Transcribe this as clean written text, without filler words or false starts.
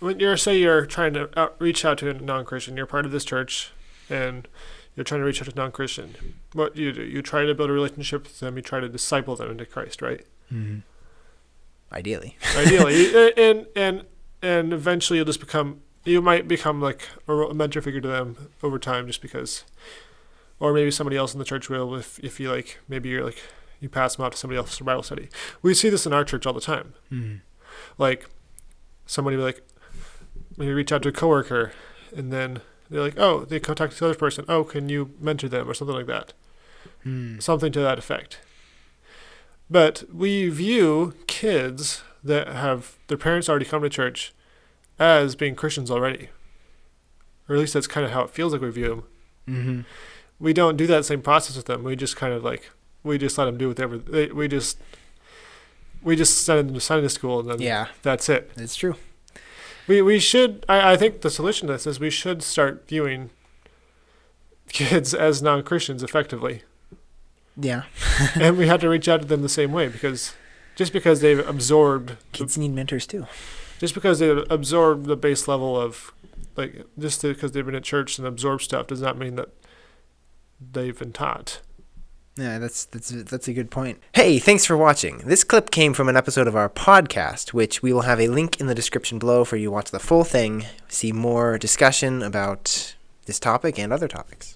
when you're trying to reach out to a non-Christian, you're part of this church, and you're trying to reach out to a non-Christian. What do? You try to build a relationship with them. You try to disciple them into Christ, right? Mm-hmm. Ideally. And eventually you might become like a mentor figure to them over time, just because, or maybe somebody else in the church will, if you like, maybe you pass them out to somebody else for Bible study. We see this in our church all the time. Mm-hmm. Like, somebody like, maybe reach out to a coworker, and then they're like, oh, they contact the other person. Oh, can you mentor them or something like that? Something to that effect. But we view kids that have their parents already come to church as being Christians already. Or at least that's kind of how it feels like we view them. Mm-hmm. We don't do that same process with them. We just kind of like, we just let them do whatever. We just send them to Sunday school, and then that's it. It's true. We should, I think the solution to this is we should start viewing kids as non-Christians effectively. Yeah. And we have to reach out to them the same way, because just because they've absorbed... Kids need mentors too. Just because they've absorbed the base level of, like, just because they've been at church and absorbed stuff does not mean that they've been taught. Yeah, that's a good point. Hey, thanks for watching. This clip came from an episode of our podcast, which we will have a link in the description below for you to watch the full thing, see more discussion about this topic and other topics.